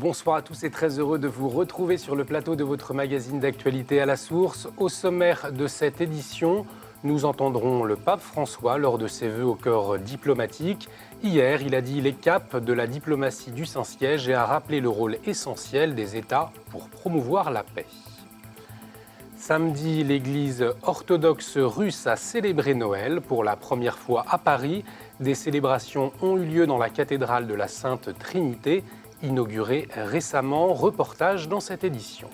bonsoir à tous et très heureux de vous retrouver sur le plateau de votre magazine d'actualité à la source. Au sommaire de cette édition, nous entendrons le pape François lors de ses vœux au corps diplomatique. Hier, il a dit les caps de la diplomatie du Saint-Siège et a rappelé le rôle essentiel des États pour promouvoir la paix. Samedi, l'église orthodoxe russe a célébré Noël pour la première fois à Paris. Des célébrations ont eu lieu dans la cathédrale de la Sainte Trinité, inaugurée récemment. Reportage dans cette édition.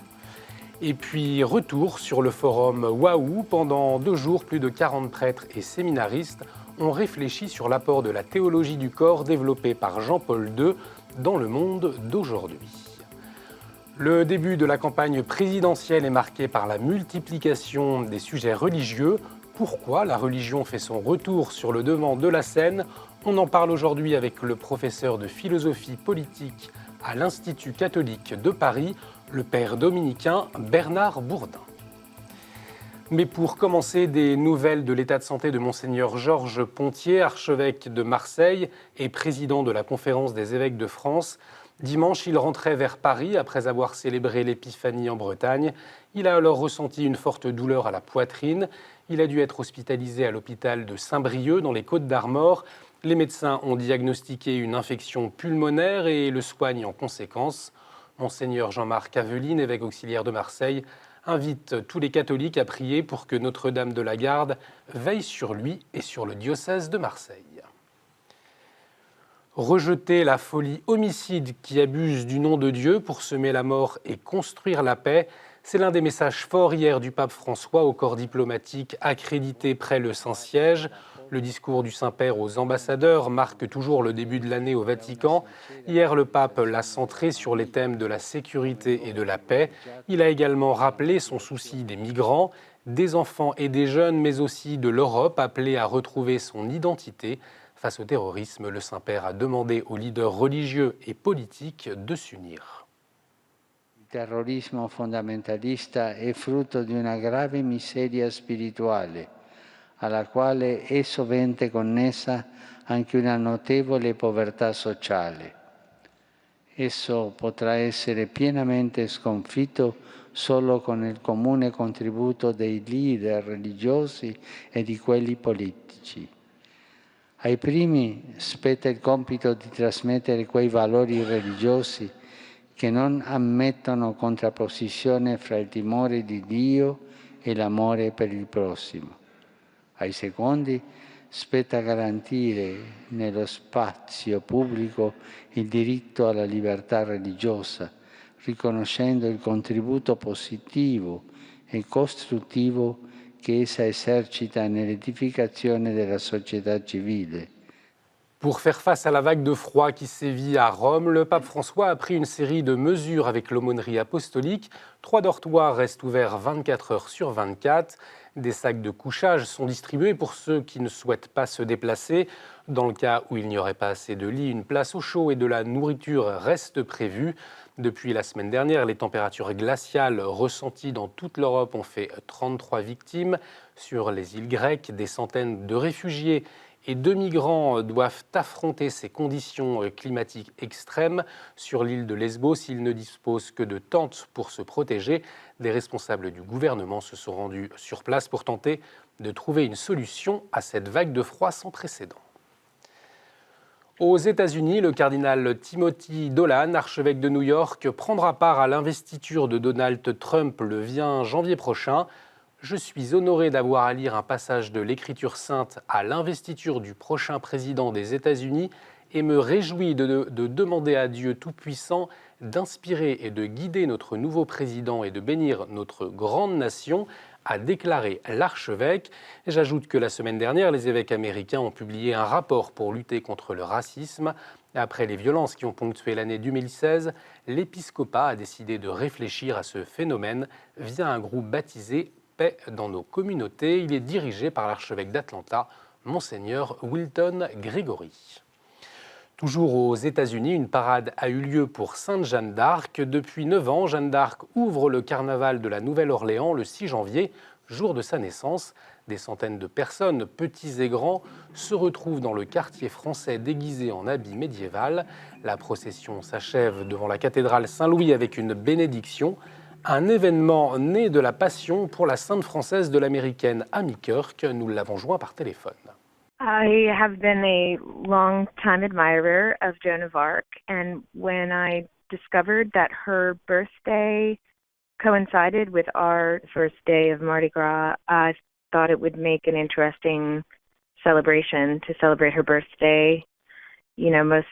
Et puis, retour sur le forum Waouh. Pendant 2 jours, plus de 40 prêtres et séminaristes ont réfléchi sur l'apport de la théologie du corps développée par Jean-Paul II dans le monde d'aujourd'hui. Le début de la campagne présidentielle est marqué par la multiplication des sujets religieux. Pourquoi la religion fait son retour sur le devant de la scène? On en parle aujourd'hui avec le professeur de philosophie politique à l'Institut catholique de Paris, le père dominicain Bernard Bourdin. Mais pour commencer, des nouvelles de l'état de santé de Monseigneur Georges Pontier, archevêque de Marseille et président de la Conférence des évêques de France. Dimanche, il rentrait vers Paris après avoir célébré l'Épiphanie en Bretagne. Il a alors ressenti une forte douleur à la poitrine. Il a dû être hospitalisé à l'hôpital de Saint-Brieuc dans les Côtes-d'Armor. Les médecins ont diagnostiqué une infection pulmonaire et le soignent en conséquence. Monseigneur Jean-Marc Aveline, évêque auxiliaire de Marseille, invite tous les catholiques à prier pour que Notre-Dame de la Garde veille sur lui et sur le diocèse de Marseille. Rejeter la folie homicide qui abuse du nom de Dieu pour semer la mort et construire la paix, c'est l'un des messages forts hier du pape François au corps diplomatique accrédité près le Saint-Siège. Le discours du Saint-Père aux ambassadeurs marque toujours le début de l'année au Vatican. Hier, le pape l'a centré sur les thèmes de la sécurité et de la paix. Il a également rappelé son souci des migrants, des enfants et des jeunes, mais aussi de l'Europe appelée à retrouver son identité. Face au terrorisme, le Saint-Père a demandé aux leaders religieux et politiques de s'unir. Il terrorismo fondamentalista è frutto di una grave miseria spirituale, alla quale è sovente connessa anche una notevole povertà sociale. Esso potrà essere pienamente sconfitto solo con il comune contributo dei leader religiosi e di quelli politici. Ai primi spetta il compito di trasmettere quei valori religiosi che non ammettono contrapposizione fra il timore di Dio e l'amore per il prossimo. Ai secondi spetta garantire nello spazio pubblico il diritto alla libertà religiosa, riconoscendo il contributo positivo e costruttivo che essa esercita nell'edificazione della società civile. Pour faire face à la vague de froid qui sévit à Rome, le pape François a pris une série de mesures avec l'aumônerie apostolique. 3 dortoirs restent ouverts 24 heures sur 24. Des sacs de couchage sont distribués pour ceux qui ne souhaitent pas se déplacer. Dans le cas où il n'y aurait pas assez de lits, une place au chaud et de la nourriture reste prévue. Depuis la semaine dernière, les températures glaciales ressenties dans toute l'Europe ont fait 33 victimes. Sur les îles grecques, des centaines de réfugiés et de migrants doivent affronter ces conditions climatiques extrêmes. Sur l'île de Lesbos, ils ne disposent que de tentes pour se protéger. Des responsables du gouvernement se sont rendus sur place pour tenter de trouver une solution à cette vague de froid sans précédent. Aux États-Unis, le cardinal Timothy Dolan, archevêque de New York, prendra part à l'investiture de Donald Trump le 20 janvier prochain. Je suis honoré d'avoir à lire un passage de l'Écriture sainte à l'investiture du prochain président des États-Unis et me réjouis de demander à Dieu Tout-Puissant d'inspirer et de guider notre nouveau président et de bénir notre grande nation, a déclaré l'archevêque. J'ajoute que la semaine dernière, les évêques américains ont publié un rapport pour lutter contre le racisme. Après les violences qui ont ponctué l'année 2016, l'épiscopat a décidé de réfléchir à ce phénomène via un groupe baptisé Paix dans nos communautés. Il est dirigé par l'archevêque d'Atlanta, Monseigneur Wilton Gregory. Toujours aux États-Unis, une parade a eu lieu pour Sainte Jeanne d'Arc. Depuis 9 ans, Jeanne d'Arc ouvre le carnaval de la Nouvelle-Orléans le 6 janvier jour de sa naissance. Des centaines de personnes, petits et grands, se retrouvent dans le quartier français déguisés en habit médiéval. La procession s'achève devant la cathédrale Saint-Louis avec une bénédiction. Un événement né de la passion pour la sainte française de l'américaine Amy Kirk. Nous l'avons joint par téléphone. I have been a long-time admirer of Joan of Arc, and when I discovered that her birthday coincided with our first day of Mardi Gras, I thought it would make an interesting celebration to celebrate her birthday. You know, most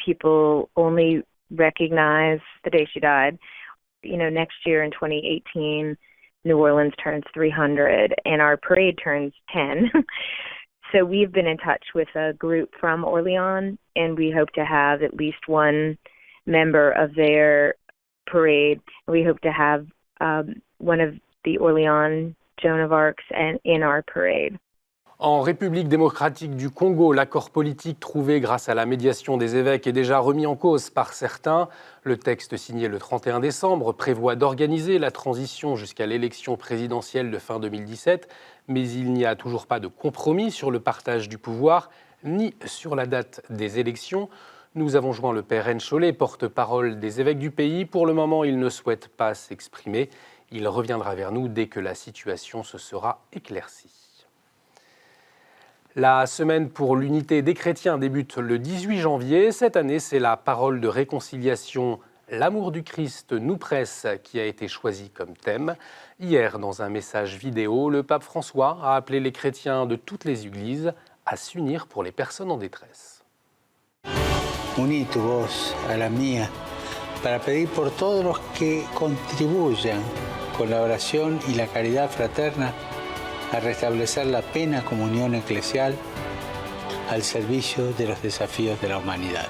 people only recognize the day she died. You know, next year in 2018, New Orleans turns 300 and our parade turns 10. So we've been in touch with a group from Orleans, and we hope to have at least one member of their parade. We hope to have one of the Orleans Joan of Arcs in our parade. En République démocratique du Congo, l'accord politique trouvé grâce à la médiation des évêques est déjà remis en cause par certains. Le texte signé le 31 décembre prévoit d'organiser la transition jusqu'à l'élection présidentielle de fin 2017, mais il n'y a toujours pas de compromis sur le partage du pouvoir, ni sur la date des élections. Nous avons joint le père Encholet, porte-parole des évêques du pays. Pour le moment, il ne souhaite pas s'exprimer. Il reviendra vers nous dès que la situation se sera éclaircie. La semaine pour l'unité des chrétiens débute le 18 janvier. Cette année, c'est la parole de réconciliation « L'amour du Christ nous presse » qui a été choisie comme thème. Hier, dans un message vidéo, le pape François a appelé les chrétiens de toutes les églises à s'unir pour les personnes en détresse. Unis tu voz a la mía para pedir por todos los que contribuyan con la oración y la caridad fraterna a restablecer la plena comunión eclesial al servicio de los desafíos de la humanidad.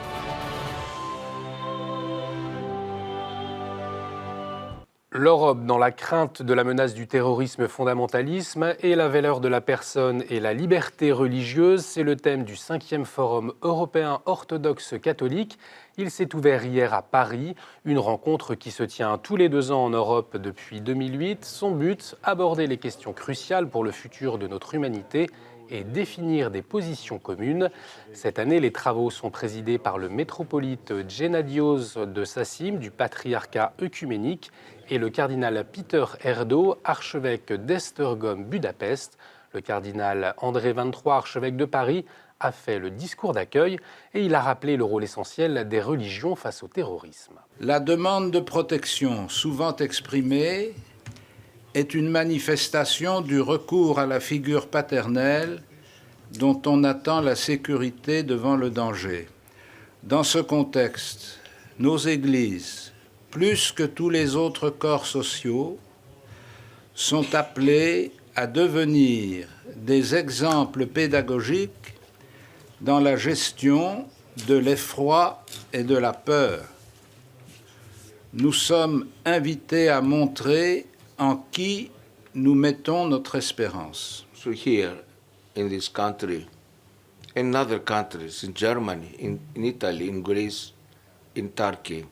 L'Europe dans la crainte de la menace du terrorisme fondamentalisme et la valeur de la personne et la liberté religieuse, c'est le thème du 5e Forum européen orthodoxe catholique. Il s'est ouvert hier à Paris, une rencontre qui se tient tous les 2 ans en Europe depuis 2008. Son but, aborder les questions cruciales pour le futur de notre humanité et définir des positions communes. Cette année, les travaux sont présidés par le métropolite Gennadios de Sassim du patriarcat œcuménique et le cardinal Peter Erdo, archevêque d'Esztergom-Budapest. Le cardinal André XXIII, archevêque de Paris, a fait le discours d'accueil et il a rappelé le rôle essentiel des religions face au terrorisme. La demande de protection, souvent exprimée, est une manifestation du recours à la figure paternelle dont on attend la sécurité devant le danger. Dans ce contexte, nos églises, plus que tous les autres corps sociaux, sont appelées à devenir des exemples pédagogiques dans la gestion de l'effroi et de la peur. Nous sommes invités à montrer en qui nous mettons notre espérance. So here, in this country, in other countries, in Germany, in Italy, in Greece, in Turkey,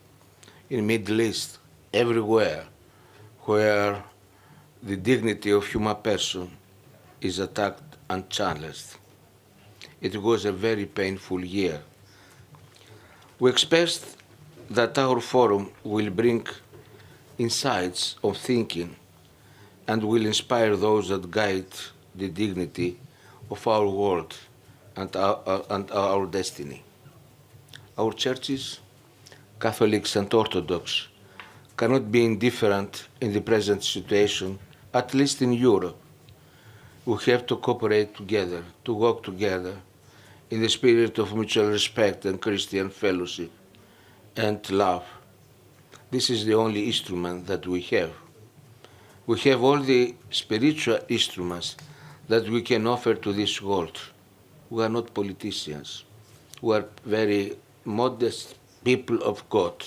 in Middle East, everywhere where the dignity of human person is attacked and challenged. It was a very painful year. We expect that our forum will bring insights of thinking and will inspire those that guide the dignity of our world and our destiny. Our churches, Catholics and Orthodox, cannot be indifferent in the present situation, at least in Europe. We have to cooperate together, to work together in the spirit of mutual respect and Christian fellowship and love. This is the only instrument that we have. We have all the spiritual instruments that we can offer to this world. We are not politicians. We are very modest people of God.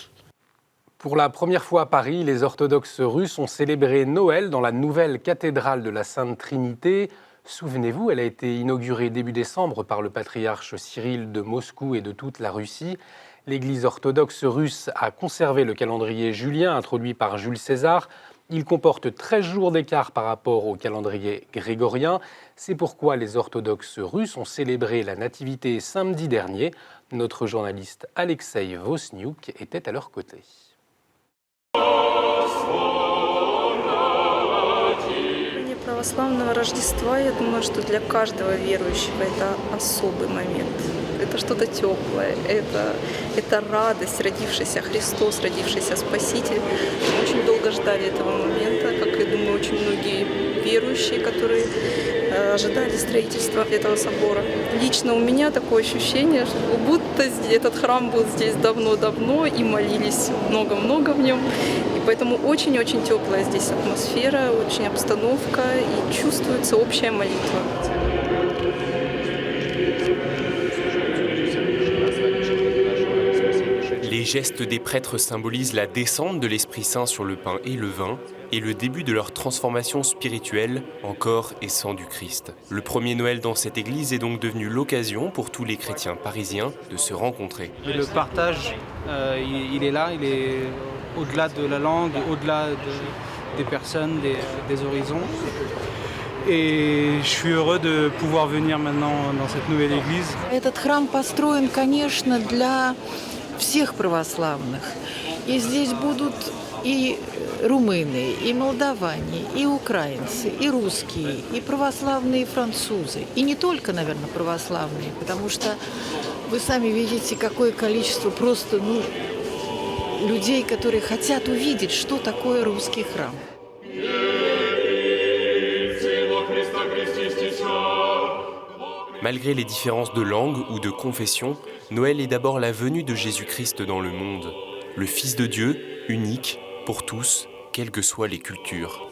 Pour la première fois à Paris, les orthodoxes russes ont célébré Noël dans la nouvelle cathédrale de la Sainte Trinité. Souvenez-vous, elle a été inaugurée début décembre par le patriarche Cyril de Moscou et de toute la Russie. L'Église orthodoxe russe a conservé le calendrier julien introduit par Jules César. Il comporte 13 jours d'écart par rapport au calendrier grégorien. C'est pourquoi les orthodoxes russes ont célébré la Nativité samedi dernier. Notre journaliste Alexei Vosniuk était à leur côté. Православного Рождества, я думаю, что для каждого верующего это особый момент. Это что-то теплое, это радость, родившийся Христос, родившийся Спаситель. Мы очень долго ждали этого момента, как, я думаю, очень многие верующие, которые ожидали строительства этого собора. Лично у меня такое ощущение, что будто этот храм был здесь давно-давно и молились много-много в нем. И поэтому очень-очень теплая здесь атмосфера, очень обстановка и чувствуется общая молитва. Les gestes des prêtres symbolisent la descente de l'Esprit Saint sur le pain et le vin et le début de leur transformation spirituelle en corps et sang du Christ. Le premier Noël dans cette église est donc devenu l'occasion pour tous les chrétiens parisiens de se rencontrer. Et le partage, il est là, il est au-delà de la langue, au-delà des personnes, des horizons. Et je suis heureux de pouvoir venir maintenant dans cette nouvelle église. Этот храм построен, конечно, для всех православных. И здесь будут и румыны, и молдаване, и украинцы, и русские, и православные французы. И не только, наверное, православные, потому что вы сами видите, какое количество просто людей, которые хотят увидеть, что такое русский храм. Malgré les différences de langue ou de confession, Noël est d'abord la venue de Jésus-Christ dans le monde, le Fils de Dieu, unique, pour tous, quelles que soient les cultures.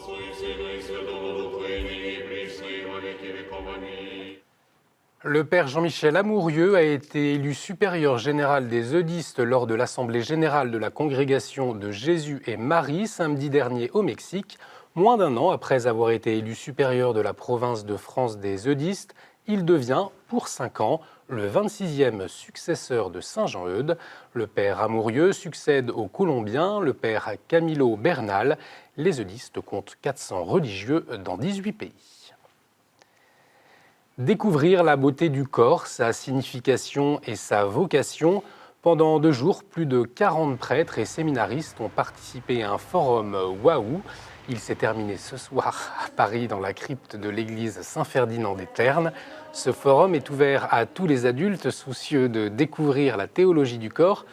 Le père Jean-Michel Amourieux a été élu supérieur général des eudistes lors de l'Assemblée générale de la Congrégation de Jésus et Marie samedi dernier au Mexique. Moins d'un an après avoir été élu supérieur de la province de France des eudistes, il devient, pour 5 ans, le 26e successeur de Saint Jean-Eudes. Le père Amourieux succède au Colombien, le père Camilo Bernal. Les eudistes comptent 400 religieux dans 18 pays. Découvrir la beauté du corps, sa signification et sa vocation. Pendant 2 jours, plus de 40 prêtres et séminaristes ont participé à un forum Waouh. Il s'est terminé ce soir à Paris dans la crypte de l'église Saint-Ferdinand des Ternes. Ce forum est ouvert à tous les adultes soucieux de découvrir la théologie du corps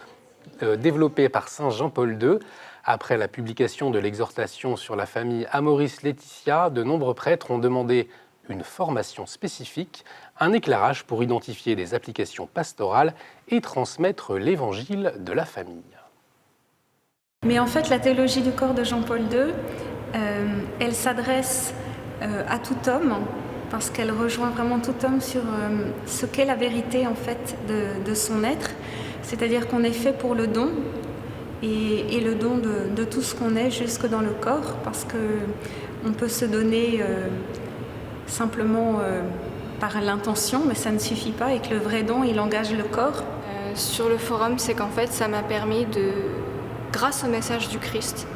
développée par Saint Jean-Paul II. Après la publication de l'exhortation sur la famille Amoris Laetitia, de nombreux prêtres ont demandé une formation spécifique, un éclairage pour identifier des applications pastorales et transmettre l'évangile de la famille. Mais en fait, la théologie du corps de Jean-Paul II, elle s'adresse à tout homme, parce qu'elle rejoint vraiment tout homme sur ce qu'est la vérité en fait de son être, c'est-à-dire qu'on est fait pour le don, et le don de tout ce qu'on est jusque dans le corps, parce qu'on peut se donner simplement par l'intention, mais ça ne suffit pas, et que le vrai don, il engage le corps. Sur le forum, c'est qu'en fait, ça m'a permis grâce au message du Christ,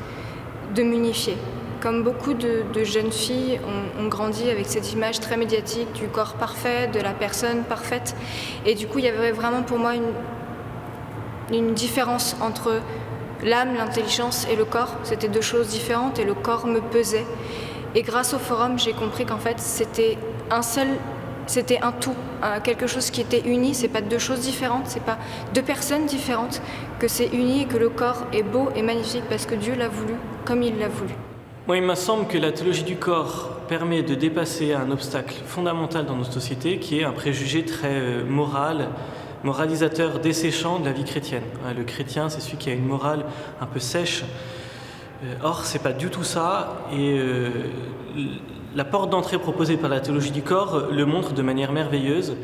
de m'unifier. Comme beaucoup de jeunes filles ont grandi avec cette image très médiatique du corps parfait, de la personne parfaite. Et du coup, il y avait vraiment pour moi une différence entre l'âme, l'intelligence et le corps. C'était 2 choses différentes et le corps me pesait. Et grâce au forum, j'ai compris qu'en fait, c'était un tout, quelque chose qui était uni. C'est pas 2 choses différentes, c'est pas 2 personnes différentes, que c'est uni et que le corps est beau et magnifique parce que Dieu l'a voulu comme il l'a voulu. Moi, il me semble que la théologie du corps permet de dépasser un obstacle fondamental dans notre société qui est un préjugé très moralisateur, desséchant de la vie chrétienne. Le chrétien, c'est celui qui a une morale un peu sèche. Or, c'est pas du tout ça, et la porte d'entrée proposée par la théologie du corps le montre de manière merveilleuse.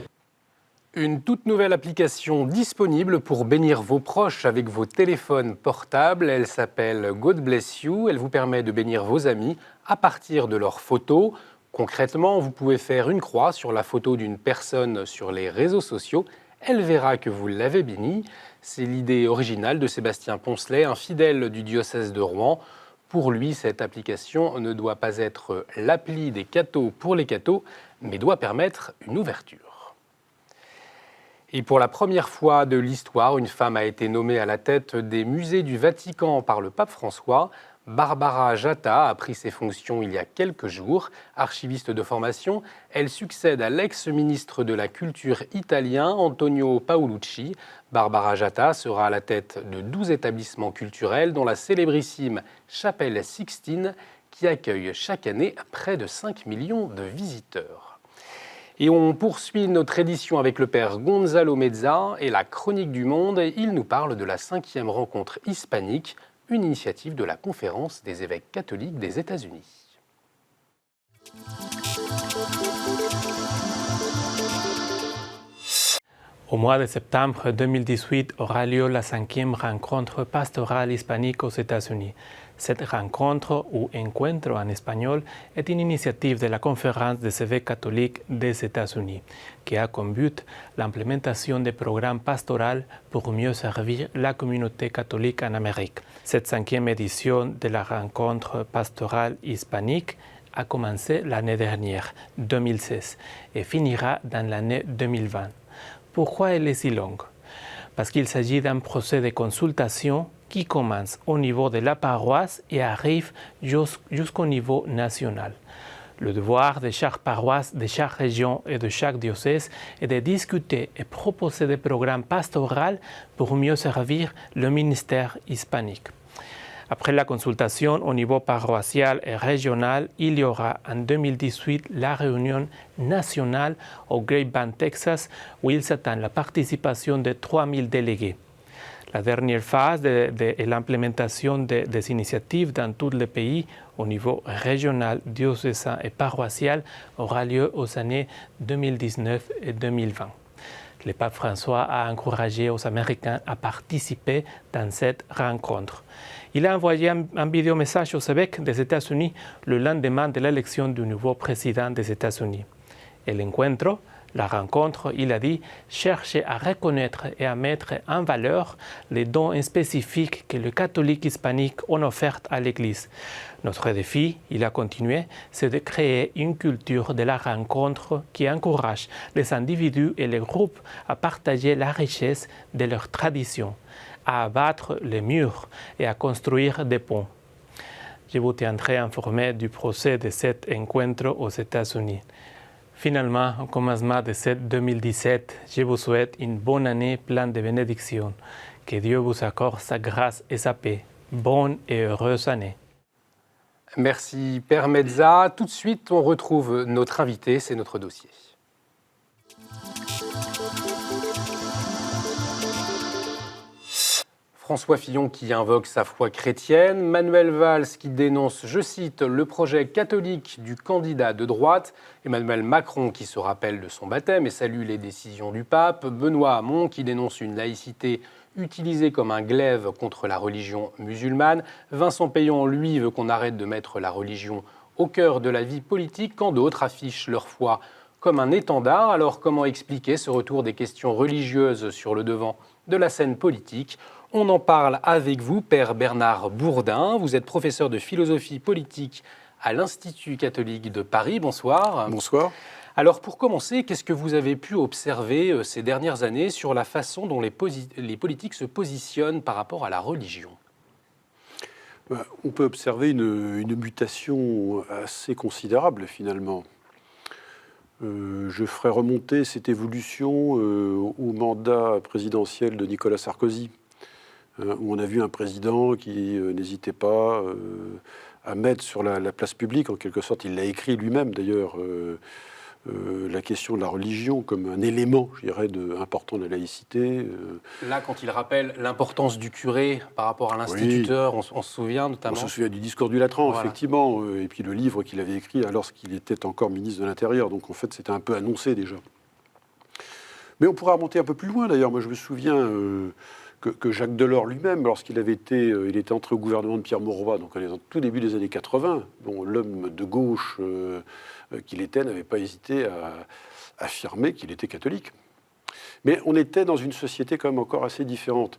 Une toute nouvelle application disponible pour bénir vos proches avec vos téléphones portables. Elle s'appelle God Bless You. Elle vous permet de bénir vos amis à partir de leurs photos. Concrètement, vous pouvez faire une croix sur la photo d'une personne sur les réseaux sociaux. Elle verra que vous l'avez bénie. C'est l'idée originale de Sébastien Poncelet, un fidèle du diocèse de Rouen. Pour lui, cette application ne doit pas être l'appli des cathos pour les cathos, mais doit permettre une ouverture. Et pour la première fois de l'histoire, une femme a été nommée à la tête des musées du Vatican par le pape François. Barbara Jatta a pris ses fonctions il y a quelques jours. Archiviste de formation, elle succède à l'ex-ministre de la Culture italien Antonio Paolucci. Barbara Jatta sera à la tête de 12 établissements culturels, dont la célébrissime Chapelle Sixtine, qui accueille chaque année près de 5 millions de visiteurs. Et on poursuit notre édition avec le père Gonzalo Mezza et la Chronique du Monde. Il nous parle de la 5e rencontre hispanique, une initiative de la Conférence des évêques catholiques des États-Unis. Au mois de septembre 2018 aura lieu la 5e rencontre pastorale hispanique aux États-Unis. Cette rencontre, ou encuentro en espagnol, est une initiative de la Conférence des évêques catholiques des États-Unis, qui a comme but l'implémentation des programmes pastoraux pour mieux servir la communauté catholique en Amérique. Cette 5e édition de la rencontre pastorale hispanique a commencé l'année dernière, 2016, et finira dans l'année 2020. Pourquoi elle est si longue? Parce qu'il s'agit d'un procès de consultation qui commence au niveau de la paroisse et arrive jusqu'au niveau national. Le devoir de chaque paroisse, de chaque région et de chaque diocèse est de discuter et proposer des programmes pastoraux pour mieux servir le ministère hispanique. Après la consultation au niveau paroissial et régional, il y aura en 2018 la réunion nationale au Grapevine, Texas, où il s'attend la participation de 3000 délégués. La dernière phase est l'implémentation des initiatives dans tous les pays au niveau régional, diocésain et paroissial aura lieu aux années 2019 et 2020. Le pape François a encouragé aux Américains à participer dans cette rencontre. Il a envoyé un vidéomessage aux évêques des États-Unis le lendemain de l'élection du nouveau président des États-Unis. El encuentro, la rencontre, il a dit, cherche à reconnaître et à mettre en valeur les dons spécifiques que les catholiques hispaniques ont offerts à l'Église. Notre défi, il a continué, c'est de créer une culture de la rencontre qui encourage les individus et les groupes à partager la richesse de leurs traditions, à abattre les murs et à construire des ponts. Je vous tiendrai informé du procès de cet encuentro aux États-Unis. Finalement, au commencement de cette 2017, je vous souhaite une bonne année pleine de bénédictions. Que Dieu vous accorde sa grâce et sa paix. Bonne et heureuse année. Merci Père Mezza. Tout de suite, on retrouve notre invité, c'est notre dossier. François Fillon qui invoque sa foi chrétienne, Manuel Valls qui dénonce, je cite, le projet catholique du candidat de droite, Emmanuel Macron qui se rappelle de son baptême et salue les décisions du pape, Benoît Hamon qui dénonce une laïcité utilisée comme un glaive contre la religion musulmane, Vincent Payon, lui, veut qu'on arrête de mettre la religion au cœur de la vie politique, quand d'autres affichent leur foi comme un étendard. Alors comment expliquer ce retour des questions religieuses sur le devant de la scène politique ? On en parle avec vous, Père Bernard Bourdin. Vous êtes professeur de philosophie politique à l'Institut catholique de Paris. Bonsoir. Bonsoir. Alors pour commencer, qu'est-ce que vous avez pu observer ces dernières années sur la façon dont les politiques se positionnent par rapport à la religion ? On peut observer une mutation assez considérable finalement. Je ferai remonter cette évolution au mandat présidentiel de Nicolas Sarkozy, où on a vu un président qui n'hésitait pas à mettre sur la place publique, en quelque sorte, il l'a écrit lui-même d'ailleurs, la question de la religion comme un élément, je dirais, important de la laïcité. Là, quand il rappelle l'importance du curé par rapport à l'instituteur, oui. on se souvient notamment. On se souvient du discours du Latran, voilà. Effectivement, et puis le livre qu'il avait écrit alors qu'il était encore ministre de l'Intérieur. Donc en fait, c'était un peu annoncé déjà. Mais on pourra remonter un peu plus loin d'ailleurs. Moi, je me souviens que Jacques Delors lui-même, lorsqu'il avait été, il était entré au gouvernement de Pierre Mauroy, donc en tout début des années 80, bon, l'homme de gauche qu'il était n'avait pas hésité à affirmer qu'il était catholique. Mais on était dans une société quand même encore assez différente.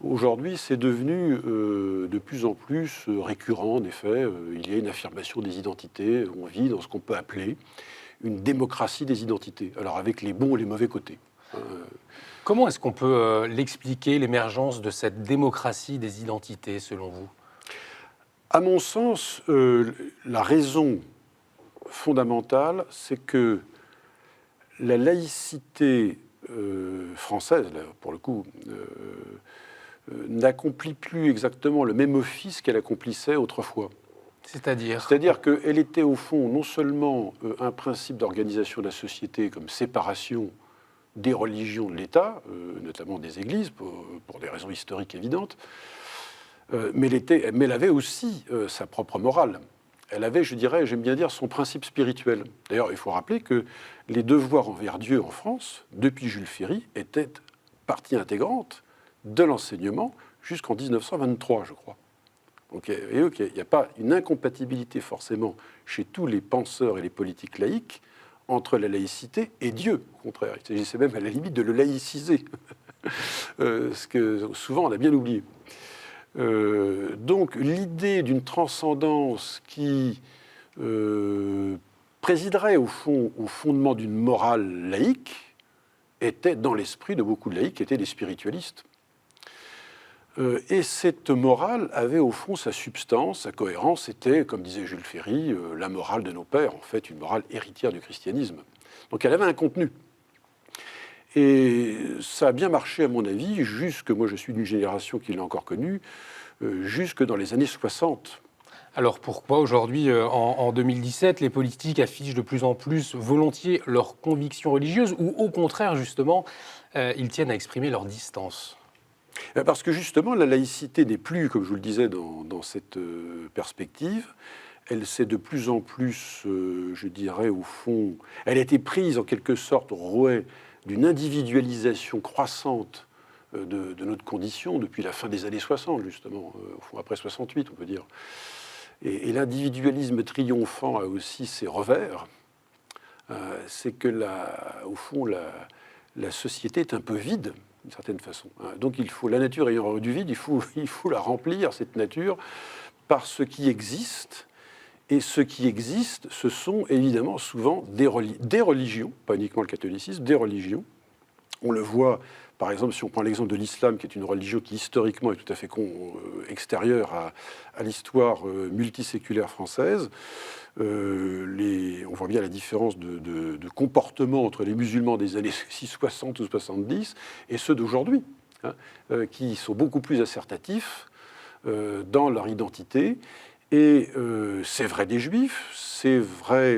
Aujourd'hui, c'est devenu de plus en plus récurrent, en effet. Il y a une affirmation des identités. On vit dans ce qu'on peut appeler une démocratie des identités, alors avec les bons et les mauvais côtés. Comment est-ce qu'on peut l'expliquer, l'émergence de cette démocratie des identités, selon vous? À mon sens, la raison fondamentale, c'est que la laïcité française, là, pour le coup, n'accomplit plus exactement le même office qu'elle accomplissait autrefois. C'est-à-dire qu'elle était au fond non seulement un principe d'organisation de la société comme séparation des religions de l'État, notamment des églises, pour des raisons historiques évidentes, mais elle avait aussi sa propre morale. Elle avait, je dirais, j'aime bien dire, son principe spirituel. D'ailleurs, il faut rappeler que les devoirs envers Dieu en France, depuis Jules Ferry, étaient partie intégrante de l'enseignement jusqu'en 1923, je crois. Donc, il n'y a pas une incompatibilité forcément chez tous les penseurs et les politiques laïcs entre la laïcité et Dieu. Au contraire, il s'agissait même à la limite de le laïciser, ce que souvent on a bien oublié. Donc l'idée d'une transcendance qui présiderait au fond au fondement d'une morale laïque était dans l'esprit de beaucoup de laïcs qui étaient des spiritualistes. Et cette morale avait au fond sa substance, sa cohérence. C'était, comme disait Jules Ferry, la morale de nos pères, en fait, une morale héritière du christianisme. Donc elle avait un contenu. Et ça a bien marché, à mon avis, jusque, moi je suis d'une génération qui l'a encore connue, jusque dans les années 60. Alors pourquoi aujourd'hui, en 2017, les politiques affichent de plus en plus volontiers leurs convictions religieuses ou au contraire, justement, ils tiennent à exprimer leur distance? Parce que justement, la laïcité n'est plus, comme je vous le disais, dans cette perspective. Elle s'est de plus en plus, je dirais, au fond, elle a été prise en quelque sorte au rouet d'une individualisation croissante de notre condition depuis la fin des années 60, justement, au fond, après 68, on peut dire. Et l'individualisme triomphant a aussi ses revers. C'est que, au fond, la société est un peu vide, d'une certaine façon. Donc il faut, la nature ayant du vide, il faut la remplir, cette nature, par ce qui existe. Et ce qui existe, ce sont évidemment souvent des religions, pas uniquement le catholicisme, des religions. On le voit, par exemple, si on prend l'exemple de l'islam, qui est une religion qui historiquement est tout à fait extérieure à l'histoire multiséculaire française. On voit bien la différence de comportement entre les musulmans des années 60 ou 70 et ceux d'aujourd'hui, qui sont beaucoup plus assertatifs dans leur identité. Et c'est vrai des juifs, c'est vrai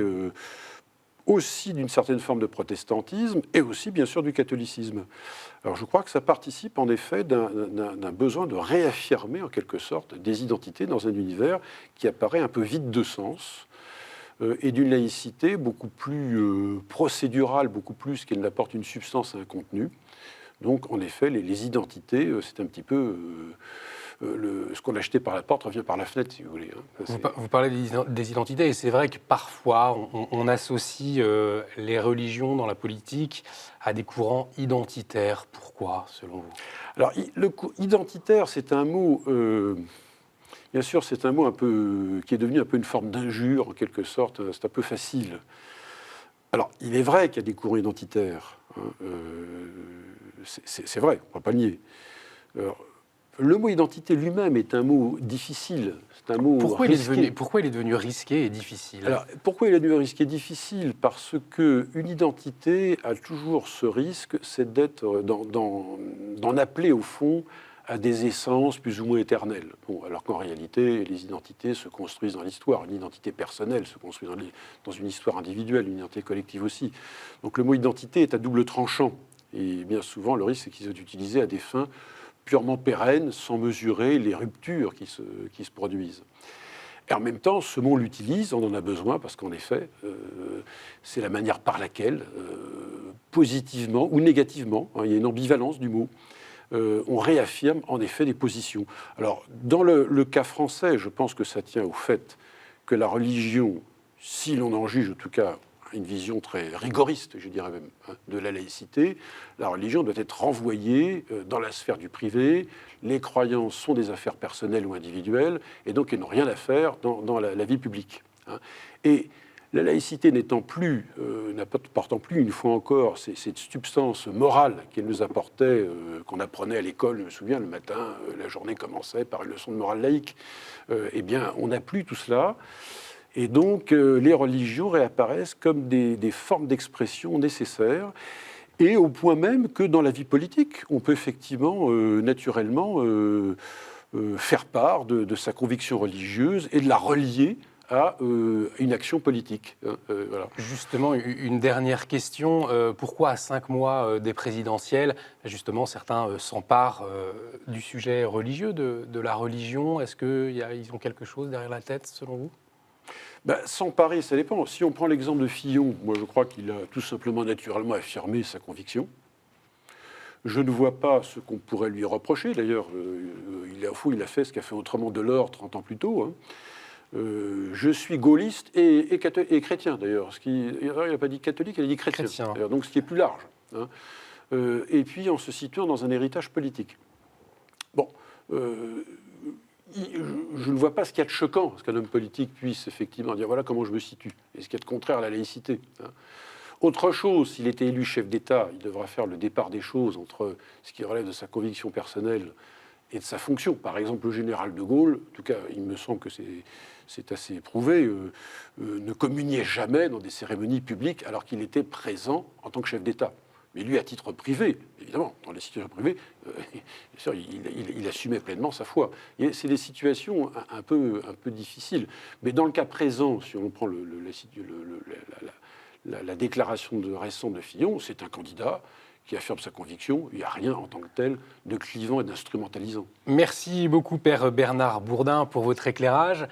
aussi d'une certaine forme de protestantisme et aussi, bien sûr, du catholicisme. Alors je crois que ça participe en effet d'un besoin de réaffirmer en quelque sorte des identités dans un univers qui apparaît un peu vide de sens et d'une laïcité beaucoup plus procédurale, beaucoup plus qu'elle n'apporte une substance à un contenu. Donc en effet, les identités, c'est un petit peu... ce qu'on a acheté par la porte revient par la fenêtre, si vous voulez. Vous parlez des identités, et c'est vrai que parfois, on associe les religions dans la politique à des courants identitaires. Pourquoi, selon vous? Alors, identitaire, c'est un mot... bien sûr, c'est un mot un peu, qui est devenu un peu une forme d'injure, en quelque sorte. C'est un peu facile. Alors, il est vrai qu'il y a des courants identitaires. C'est vrai, on ne va pas le nier. Alors, le mot identité lui-même est un mot difficile. C'est un mot risqué. Pourquoi il est devenu risqué et difficile? Alors, pourquoi il est devenu risqué et difficile? Parce qu'une identité a toujours ce risque, c'est d'en appeler au fond à des essences plus ou moins éternelles. Bon, alors qu'en réalité, les identités se construisent dans l'histoire. Une identité personnelle se construit dans une histoire individuelle, une identité collective aussi. Donc le mot identité est à double tranchant. Et bien souvent, le risque, c'est qu'il soit utilisé à des fins purement pérennes, sans mesurer les ruptures qui se produisent. Et en même temps, ce mot l'utilise, on en a besoin, parce qu'en effet, c'est la manière par laquelle, positivement ou négativement, il y a une ambivalence du mot, on réaffirme en effet des positions. Alors, dans le cas français, je pense que ça tient au fait que la religion, si l'on en juge en tout cas une vision très rigoriste, je dirais même, de la laïcité. La religion doit être renvoyée dans la sphère du privé. Les croyances sont des affaires personnelles ou individuelles, et donc elles n'ont rien à faire dans la vie publique. Et la laïcité n'apportant plus, une fois encore, cette substance morale qu'elle nous apportait, qu'on apprenait à l'école, je me souviens, le matin, la journée commençait par une leçon de morale laïque. Eh bien, on n'a plus tout cela. Et donc, les religions réapparaissent comme des formes d'expression nécessaires, et au point même que dans la vie politique, on peut effectivement, naturellement, faire part de sa conviction religieuse et de la relier à une action politique. Voilà. Justement, une dernière question. Pourquoi à 5 mois des présidentielles, justement, certains s'emparent du sujet religieux, de la religion? Est-ce qu'ils ont quelque chose derrière la tête, selon vous? S'emparer, ça dépend. Si on prend l'exemple de Fillon, moi je crois qu'il a tout simplement naturellement affirmé sa conviction. Je ne vois pas ce qu'on pourrait lui reprocher. D'ailleurs, il a fait ce qu'a fait autrement Delors 30 ans plus tôt. Je suis gaulliste et chrétien, d'ailleurs. Il n'a pas dit catholique, il a dit chrétien. Donc, ce qui est plus large. Et puis, en se situant dans un héritage politique. Bon, je ne vois pas ce qu'il y a de choquant, ce qu'un homme politique puisse effectivement dire voilà comment je me situe, et ce qu'il y a de contraire à la laïcité. Autre chose, s'il était élu chef d'État, il devra faire le départ des choses entre ce qui relève de sa conviction personnelle et de sa fonction. Par exemple, le général de Gaulle, en tout cas, il me semble que c'est assez prouvé, ne communiait jamais dans des cérémonies publiques alors qu'il était présent en tant que chef d'État. Mais lui, à titre privé, évidemment, dans les situations privées, il assumait pleinement sa foi. C'est des situations un peu difficiles. Mais dans le cas présent, si on prend la déclaration récente de Fillon, c'est un candidat qui affirme sa conviction. Il n'y a rien en tant que tel de clivant et d'instrumentalisant. Merci beaucoup, Père Bernard Bourdin, pour votre éclairage.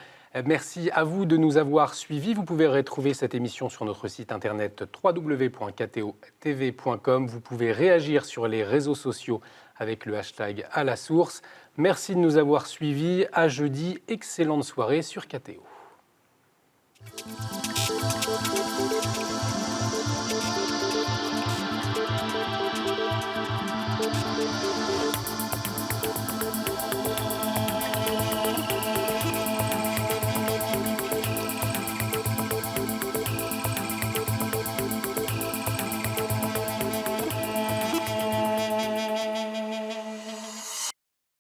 Merci à vous de nous avoir suivis. Vous pouvez retrouver cette émission sur notre site internet www.ktotv.com. Vous pouvez réagir sur les réseaux sociaux avec le hashtag à la source. Merci de nous avoir suivis. À jeudi, excellente soirée sur KTO.